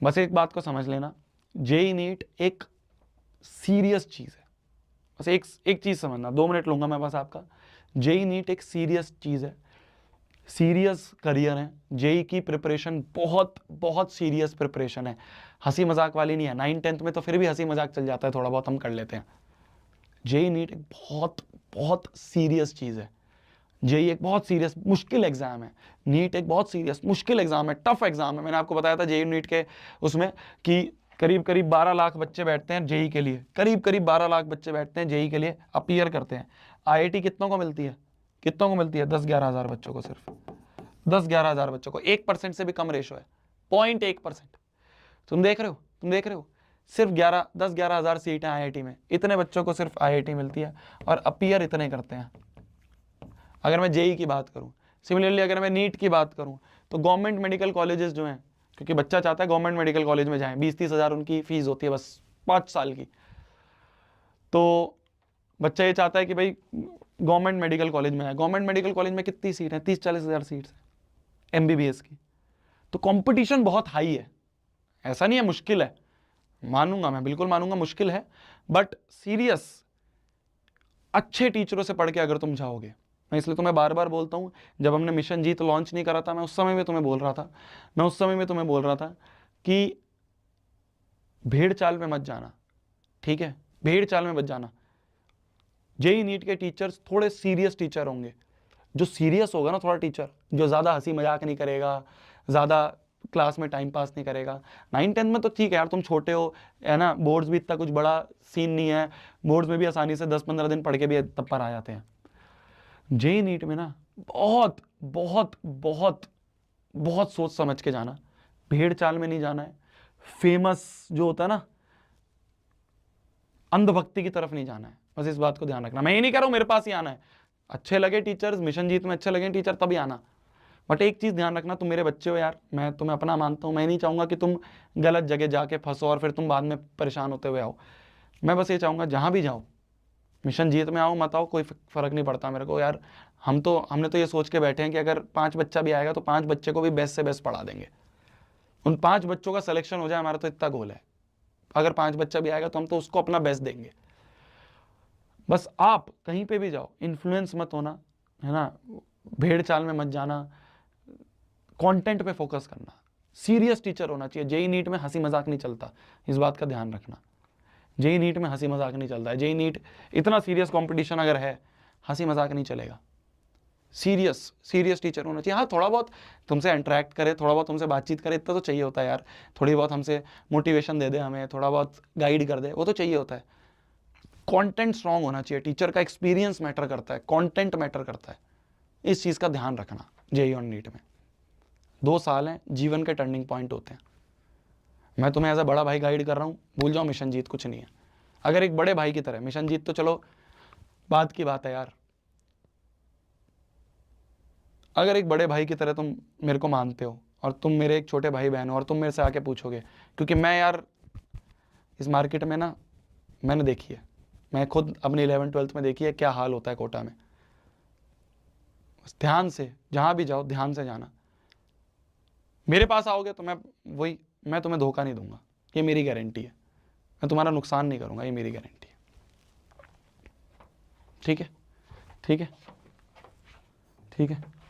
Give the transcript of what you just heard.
बस एक बात को समझ लेना, जेई नीट एक सीरियस चीज़ है। बस एक चीज़ समझना, 2 मिनट लूँगा मैं बस आपका। जेई नीट एक सीरियस चीज़ है, सीरियस करियर है। जेई की प्रिपरेशन बहुत बहुत सीरियस प्रिपरेशन है, हंसी मजाक वाली नहीं है। 9th-10th में तो फिर भी हंसी मजाक चल जाता है, थोड़ा बहुत हम कर लेते हैं। जेई नीट एक बहुत बहुत सीरियस चीज़ है। जेई एक बहुत सीरियस मुश्किल एग्जाम है। नीट एक बहुत सीरियस मुश्किल एग्जाम है, टफ एग्जाम है। मैंने आपको बताया था जेई नीट के उसमें कि करीब करीब 12 लाख बच्चे बैठते हैं जेई के लिए, करीब करीब 12 लाख बच्चे बैठते हैं जेई के लिए, अपीयर करते हैं। आईआईटी कितनों को मिलती है? कितनों को मिलती है? 10-11 हज़ार बच्चों को, सिर्फ 10-11 हज़ार बच्चों को। 1% से भी कम रेशो है, 0.1%। तुम देख रहे हो, सिर्फ 10-11 हज़ार सीटें आईआईटी में, इतने बच्चों को सिर्फ आईआईटी मिलती है और अपीयर इतने करते हैं। अगर मैं जेई की बात करूं, सिमिलरली अगर मैं नीट की बात करूं, तो गवर्नमेंट मेडिकल कॉलेजेस जो हैं, क्योंकि बच्चा चाहता है गवर्नमेंट मेडिकल कॉलेज में जाए, 20-30 हज़ार उनकी फीस होती है बस 5 साल की। तो बच्चा ये चाहता है कि भाई गवर्नमेंट मेडिकल कॉलेज में है। गवर्नमेंट मेडिकल कॉलेज में कितनी सीट है? 30-40 हज़ार सीट्स है एमबीबीएस की। तो कंपटीशन बहुत हाई है, ऐसा नहीं है मुश्किल है, मानूंगा मैं, बिल्कुल मानूंगा मुश्किल है, बट सीरियस अच्छे टीचरों से पढ़ के अगर तुम जाओगे, मैं इसलिए तुम्हें बार बार बोलता हूँ, जब हमने मिशन जीत लॉन्च नहीं करा था, मैं उस समय में तुम्हें बोल रहा था, कि भेड़ चाल में मत जाना, ठीक है? भेड़ चाल में मत जाना। जेई नीट के टीचर्स थोड़े सीरियस टीचर होंगे। जो सीरियस होगा ना थोड़ा टीचर, जो ज़्यादा हंसी मजाक नहीं करेगा, ज़्यादा क्लास में टाइम पास नहीं करेगा। 9th-10th में तो ठीक है यार, तुम छोटे हो, है ना, बोर्ड्स भी इतना कुछ बड़ा सीन नहीं है, बोर्ड्स में भी आसानी से 10-15 दिन पढ़ के भी तब पर आ जाते हैं। जेई नीट में ना बहुत बहुत बहुत बहुत सोच समझ के जाना, भेड़ चाल में नहीं जाना है। फेमस जो होता है ना, अंधभक्ति की तरफ नहीं जाना है, बस इस बात को ध्यान रखना। मैं ये नहीं कह रहा हूं मेरे पास ही आना है, अच्छे लगे टीचर्स, मिशन जीत में अच्छे लगे टीचर तभी आना, बट एक चीज ध्यान रखना, तुम मेरे बच्चे हो यार, मैं तुम्हें अपना मानता हूं, मैं नहीं चाहूंगा कि तुम गलत जगह जाके फंसो और फिर तुम बाद में परेशान होते हुए आओ। मैं बस ये चाहूंगा जहां भी जाओ, मिशन जीत में आओ मत आओ, कोई फर्क नहीं पड़ता मेरे को यार। हमने तो ये सोच के बैठे हैं कि अगर 5 बच्चा भी आएगा तो 5 बच्चे को भी बेस्ट से बेस्ट पढ़ा देंगे। उन 5 बच्चों का सिलेक्शन हो जाए, हमारा तो इतना गोल है। अगर 5 बच्चा भी आएगा तो हम तो उसको अपना बेस्ट देंगे। बस आप कहीं पे भी जाओ, इन्फ्लुएंस मत होना, है ना, भेड़ चाल में मत जाना, कंटेंट पे फोकस करना, सीरियस टीचर होना चाहिए। जेई नीट में हंसी मजाक नहीं चलता, इस बात का ध्यान रखना। जेई नीट में हंसी मजाक नहीं चलता है। जेई नीट इतना सीरियस कंपटीशन अगर है, हंसी मजाक नहीं चलेगा। सीरियस टीचर होना चाहिए। हाँ, थोड़ा बहुत तुमसे इंटरेक्ट करे, थोड़ा बहुत तुमसे बातचीत करे, इतना तो चाहिए होता है यार। थोड़ी बहुत हमसे मोटिवेशन दे दे, हमें थोड़ा बहुत गाइड कर दे, वो तो चाहिए होता है। कंटेंट स्ट्रांग होना चाहिए, टीचर का एक्सपीरियंस मैटर करता है, कंटेंट मैटर करता है। इस चीज़ का ध्यान रखना। जेई और नीट में 2 साल हैं, जीवन के टर्निंग पॉइंट होते हैं। मैं तुम्हें एज अ बड़ा भाई गाइड कर रहा हूँ, भूल जाओ मिशन जीत कुछ नहीं है। अगर एक बड़े भाई की तरह, मिशन जीत तो चलो बात की बात है यार, अगर एक बड़े भाई की तरह तुम मेरे को मानते हो और तुम मेरे एक छोटे भाई बहन हो और तुम मेरे से आके पूछोगे, क्योंकि मैं यार इस मार्केट में ना, मैंने देखी है, मैं खुद अपनी 11th-12th में देखी है क्या हाल होता है कोटा में। ध्यान से जहाँ भी जाओ, ध्यान से जाना। मेरे पास आओगे तो मैं तुम्हें धोखा नहीं दूंगा, ये मेरी गारंटी है। मैं तुम्हारा नुकसान नहीं करूंगा, ये मेरी गारंटी है। ठीक है, ठीक है, ठीक है।